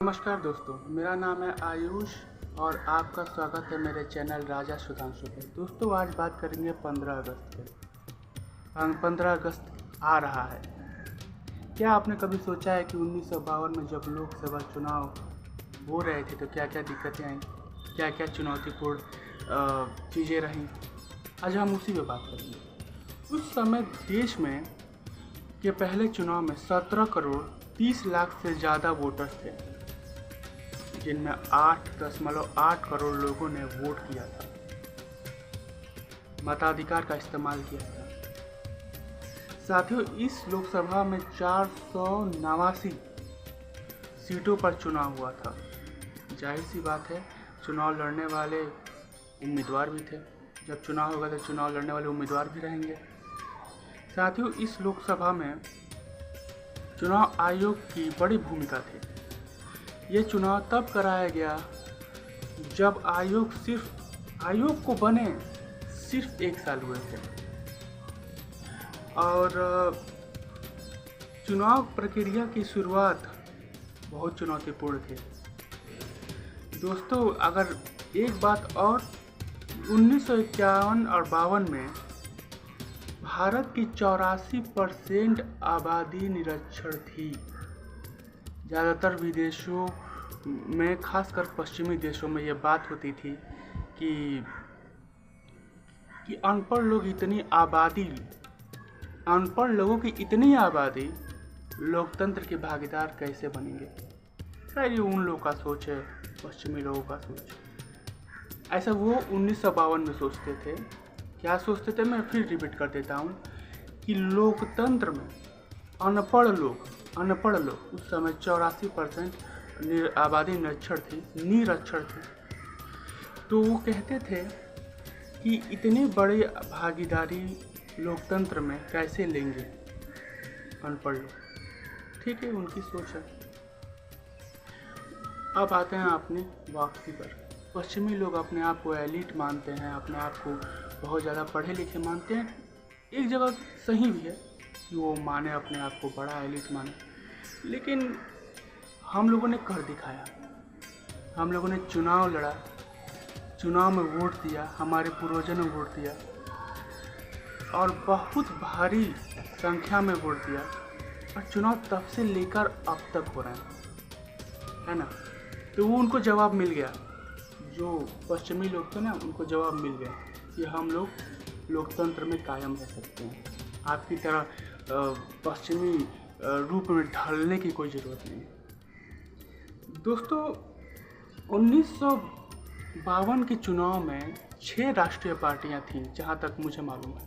नमस्कार दोस्तों, मेरा नाम है आयुष और आपका स्वागत है मेरे चैनल राजा सुधांशु पे। दोस्तों, आज बात करेंगे 15 अगस्त पे। 15 अगस्त आ रहा है। क्या आपने कभी सोचा है कि 1952 में जब लोकसभा चुनाव हो रहे थे तो क्या क्या दिक्कतें आई, क्या क्या चुनौतीपूर्ण चीज़ें रहीं? आज हम उसी पे बात करेंगे। उस समय देश में के पहले चुनाव में 17 करोड़ 30 लाख से ज़्यादा वोटर्स थे, जिनमें 8.8 करोड़ लोगों ने वोट किया था, मताधिकार का इस्तेमाल किया था। साथियों, इस लोकसभा में 489 सीटों पर चुनाव हुआ था। जाहिर सी बात है, चुनाव लड़ने वाले उम्मीदवार भी थे। जब चुनाव होगा तो चुनाव लड़ने वाले उम्मीदवार भी रहेंगे। साथियों, इस लोकसभा में चुनाव आयोग की बड़ी भूमिका थी। ये चुनाव तब कराया गया जब आयोग को बने सिर्फ 1 साल हुए थे और चुनाव प्रक्रिया की शुरुआत बहुत चुनौतीपूर्ण थी। दोस्तों, अगर एक बात और, 1951 और 52 में भारत की 84% आबादी निरक्षर थी। ज़्यादातर विदेशों में, खासकर पश्चिमी देशों में, यह बात होती थी कि अनपढ़ लोगों की इतनी आबादी लोकतंत्र के भागीदार कैसे बनेंगे। खैर, ये उन लोगों का सोच है, पश्चिमी लोगों का सोच। ऐसा वो 1952 में सोचते थे। क्या सोचते थे, मैं फिर रिपीट कर देता हूँ कि लोकतंत्र में अनपढ़ लोग उस समय 84% आबादी निरक्षर थी। तो वो कहते थे कि इतनी बड़ी भागीदारी लोकतंत्र में कैसे लेंगे अनपढ़ लोग। ठीक है, उनकी सोच है। अब आते हैं अपनी वापसी पर। पश्चिमी लोग अपने आप को एलिट मानते हैं, अपने आप को बहुत ज़्यादा पढ़े लिखे मानते हैं। एक जगह सही भी है कि वो माने, अपने आप को बड़ा एलिट माने, लेकिन हम लोगों ने कर दिखाया। हम लोगों ने चुनाव लड़ा, चुनाव में वोट दिया, हमारे पूर्वजों ने वोट दिया और बहुत भारी संख्या में वोट दिया, और चुनाव तब से लेकर अब तक हो रहे है ना। तो वो उनको जवाब मिल गया, जो पश्चिमी लोग थे ना, उनको जवाब मिल गया कि हम लोग लोकतंत्र में कायम रह सकते हैं। आपकी तरह पश्चिमी रूप में ढलने की कोई ज़रूरत नहीं। दोस्तों, 1952 के चुनाव में 6 राष्ट्रीय पार्टियां थीं, जहां तक मुझे मालूम है।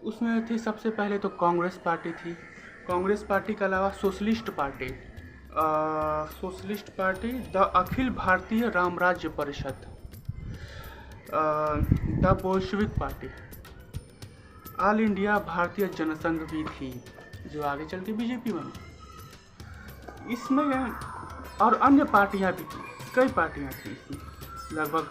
उसमें थी, सबसे पहले तो कांग्रेस पार्टी थी। कांग्रेस पार्टी के अलावा socialist party, the Akhil Bharatiya रामराज्य परिषद, the Bolshevik party, all India भारतीय जनसंघ भी थी, जो आगे चल के बीजेपी बनी। इसमें और अन्य पार्टियां भी थी, कई पार्टियां थी। इसमें लगभग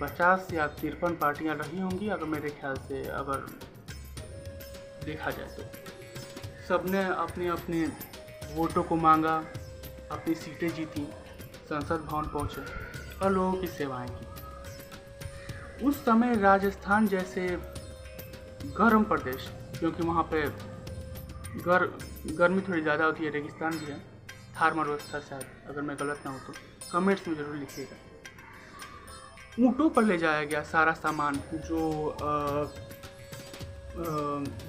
50 या 53 पार्टियां रही होंगी, अगर मेरे ख्याल से, अगर देखा जाए तो। सबने अपने अपने वोटों को मांगा, अपनी सीटें जीती, संसद भवन पहुंचे और लोगों की सेवाएं की। उस समय राजस्थान जैसे गर्म प्रदेश, क्योंकि वहाँ पे गर्मी थोड़ी ज़्यादा होती है, रेगिस्तान भी है, थार मरुस्थल शायद, अगर मैं गलत ना हो तो कमेंट्स में ज़रूर लिखिएगा। ऊँटों पर ले जाया गया सारा सामान, जो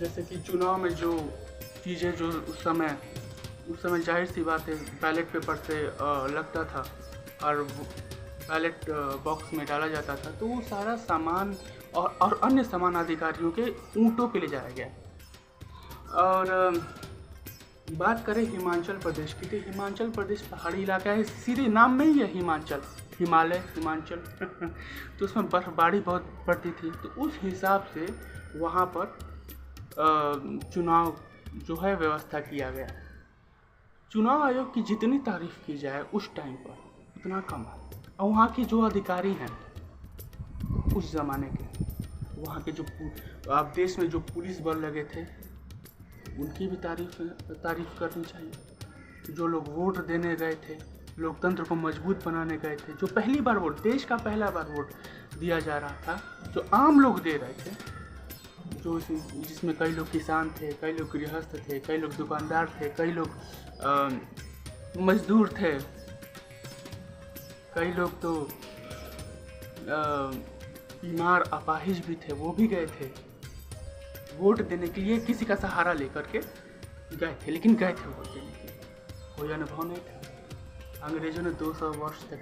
जैसे कि चुनाव में जो चीज़ें जो उस समय जाहिर सी बात है बैलेट पेपर से लगता था और बैलेट बॉक्स में डाला जाता था, तो वो सारा सामान और अन्य सामान अधिकारियों के ऊँटों पे ले जाया गया। और बात करें हिमाचल प्रदेश की, तो हिमाचल प्रदेश पहाड़ी इलाका है, सीधे नाम में ही है हिमाचल तो उसमें बर्फबारी बहुत पड़ती थी। तो उस हिसाब से वहाँ पर चुनाव जो है व्यवस्था किया गया। चुनाव आयोग की जितनी तारीफ की जाए उस टाइम पर उतना कम है। और वहाँ के जो अधिकारी हैं उस ज़माने के, वहाँ के जो आप देश में जो पुलिस बल लगे थे, उनकी भी तारीफ करनी चाहिए। जो लोग वोट देने गए थे, लोकतंत्र को मजबूत बनाने गए थे, जो पहली बार वोट, देश का पहला बार वोट दिया जा रहा था, जो आम लोग दे रहे थे, जो जिसमें कई लोग किसान थे, कई लोग गृहस्थ थे, कई लोग दुकानदार थे, कई लोग मजदूर थे, कई लोग तो बीमार अपाहिज भी थे, वो भी गए थे वोट देने के लिए, किसी का सहारा लेकर के गए थे, लेकिन गए थे वोट देने के लिए। कोई अनुभव नहीं था। अंग्रेजों ने 200 वर्ष तक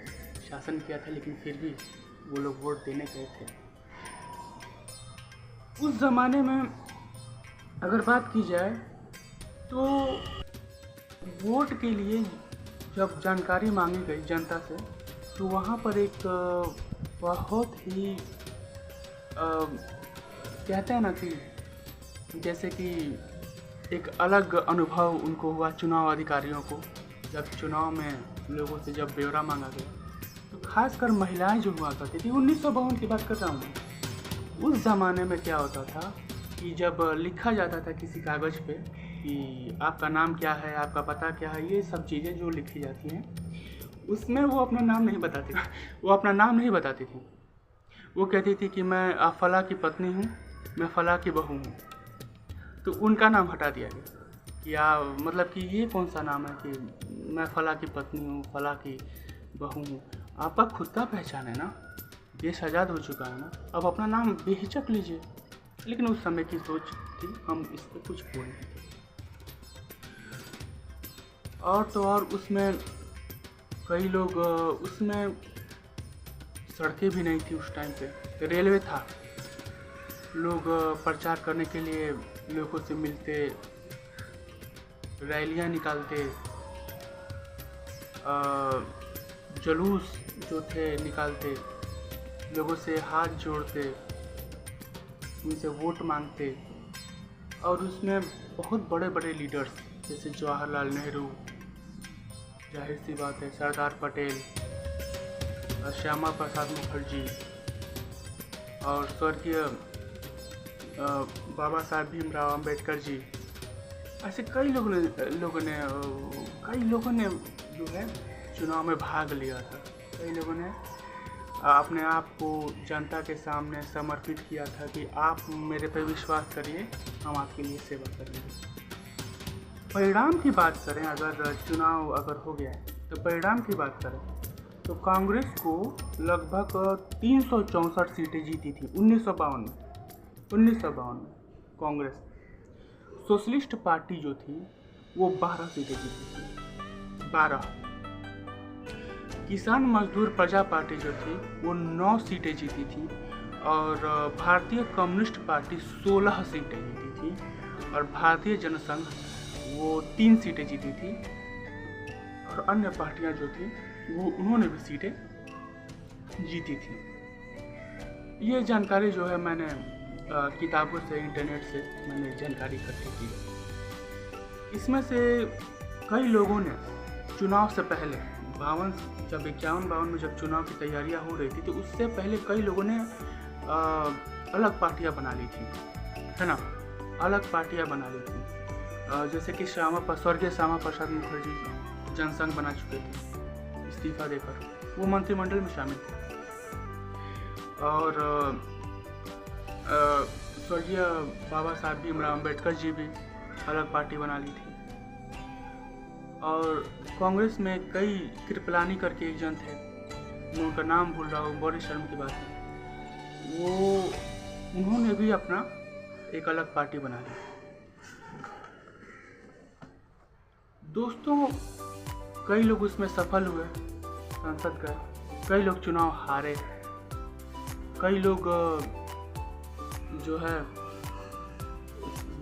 शासन किया था, लेकिन फिर भी वो लोग वोट देने गए थे। उस ज़माने में अगर बात की जाए तो वोट के लिए जब जानकारी मांगी गई जनता से, तो वहाँ पर एक बहुत ही कहते हैं ना कि जैसे कि एक अलग अनुभव उनको हुआ चुनाव अधिकारियों को, जब चुनाव में लोगों से जब ब्यौरा मांगा गया। तो खासकर महिलाएं जो हुआ करती थी, 1952 की बात कर रहा हूँ मैं। उस ज़माने में क्या होता था कि जब लिखा जाता था किसी कागज़ पे कि आपका नाम क्या है, आपका पता क्या है, ये सब चीज़ें जो लिखी जाती हैं, उसमें वो अपना नाम नहीं बताती, वो अपना नाम नहीं बताती थी। वो कहती थी कि मैं फला की पत्नी हूँ, मैं फला की बहू हूँ। तो उनका नाम हटा दिया गया कि मतलब कि ये कौन सा नाम है कि मैं फला की पत्नी हूँ, फला की बहू हूँ। आपका खुद का पहचान है ना, देश आज़ाद हो चुका है ना, अब अपना नाम बेहिचक लीजिए। लेकिन उस समय की सोच थी, हम इस पर कुछ बोल नहीं। और तो और उसमें कई लोग, उसमें सड़कें भी नहीं थी उस टाइम पे, रेलवे था। लोग प्रचार करने के लिए लोगों से मिलते, रैलियां निकालते, जुलूस जो थे निकालते, लोगों से हाथ जोड़ते, उनसे वोट मांगते। और उसमें बहुत बड़े बड़े लीडर्स जैसे जवाहरलाल नेहरू, जाहिर सी बात है सरदार पटेल, श्यामा प्रसाद मुखर्जी और स्वर्गीय बाबा साहब भीमराव अंबेडकर जी, ऐसे कई लोगों ने जो है चुनाव में भाग लिया था। कई लोगों ने अपने आप को जनता के सामने समर्पित किया था कि आप मेरे पे विश्वास करिए, हम आपके लिए सेवा करेंगे। परिणाम की बात करें, अगर चुनाव अगर हो गया है तो परिणाम की बात करें तो कांग्रेस को लगभग 364 सीटें जीती थी 1952 में। कांग्रेस, सोशलिस्ट पार्टी जो थी वो 12 सीटें जीती थी, 12। किसान मजदूर प्रजा पार्टी जो थी वो 9 सीटें जीती थी, और भारतीय कम्युनिस्ट पार्टी 16 सीटें जीती थी, और भारतीय जनसंघ वो 3 सीटें जीती थी, और अन्य पार्टियां जो थी वो उन्होंने भी सीटें जीती थी। ये जानकारी जो है मैंने किताबों से, इंटरनेट से मैंने जानकारी इकट्ठी की। इसमें से कई लोगों ने चुनाव से पहले 51-52 में जब चुनाव की तैयारियां हो रही थी, तो उससे पहले कई लोगों ने अलग पार्टियां बना ली थी, है ना, अलग पार्टियां बना ली थी। जैसे कि स्वर्गीय श्यामा प्रसाद मुखर्जी जनसंघ बना चुके थे इस्तीफा देकर, वो मंत्रिमंडल में शामिल थे। और स्वर्गीय बाबा साहब भीमराव अम्बेडकर जी भी अलग पार्टी बना ली थी। और कांग्रेस में कई कृपलानी करके एक जन थे, मैं उनका नाम भूल रहा हूँ, बड़े शर्म की बात है, वो उन्होंने भी अपना एक अलग पार्टी बना ली। दोस्तों, कई लोग उसमें सफल हुए, संसद गए, कई लोग चुनाव हारे, कई लोग जो है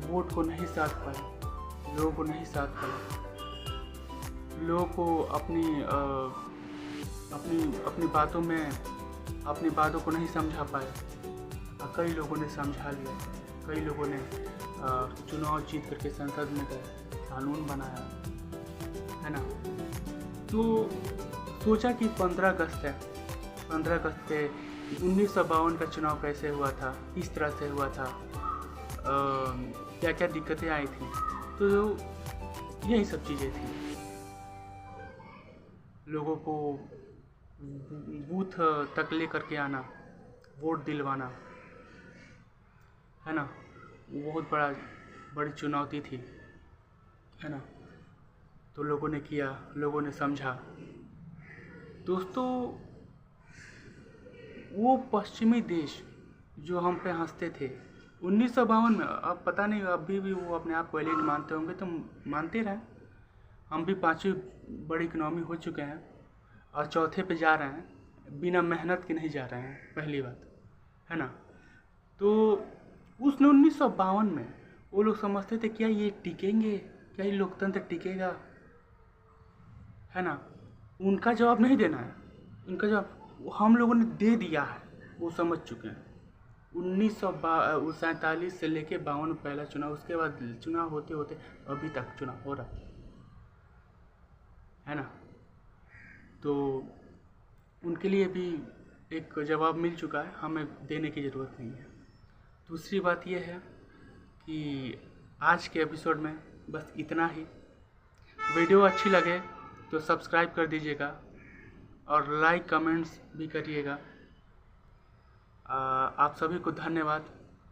वोट को नहीं साध पाए, लोगों को नहीं साध पाए, लोगों को अपनी बातों में अपनी बातों को नहीं समझा पाए। कई लोगों ने समझा लिया, कई लोगों ने चुनाव जीत करके संसद में गए, कानून बनाया, है ना। तो सोचा कि 15 अगस्त है, 15 अगस्त पे 1952 का चुनाव कैसे हुआ था, किस तरह से हुआ था, क्या क्या दिक्कतें आई थी, तो यही सब चीज़ें थी। लोगों को बूथ तक ले करके आना, वोट दिलवाना, है ना, वो बहुत बड़ी चुनौती थी, है ना। तो लोगों ने किया, लोगों ने समझा। दोस्तों, वो पश्चिमी देश जो हम पे हंसते थे 1952 में, अब पता नहीं अभी भी वो अपने आप को एलिट मानते होंगे, तो मानते रहें। हम भी 5वीं बड़ी इकनॉमी हो चुके हैं और चौथे पे जा रहे हैं, बिना मेहनत के नहीं जा रहे हैं, पहली बात, है ना। तो उस 1952 में वो लोग समझते थे क्या ये टिकेंगे, क्या ये लोकतंत्र टिकेगा, है ना। उनका जवाब नहीं देना है, उनका जवाब हम लोगों ने दे दिया है, वो समझ चुके हैं। 1947 से लेके 52 पहला चुनाव, उसके बाद चुनाव होते होते अभी तक चुनाव हो रहा है ना। तो उनके लिए भी एक जवाब मिल चुका है, हमें देने की ज़रूरत नहीं है। दूसरी बात यह है कि आज के एपिसोड में बस इतना ही। वीडियो अच्छी लगे तो सब्सक्राइब कर दीजिएगा और लाइक कमेंट्स भी करिएगा। आप सभी को धन्यवाद।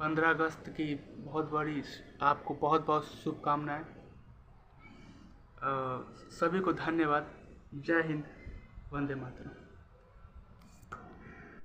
15 अगस्त की बहुत बड़ी आपको बहुत बहुत शुभकामनाएं। सभी को धन्यवाद। जय हिंद, वंदे मातरम।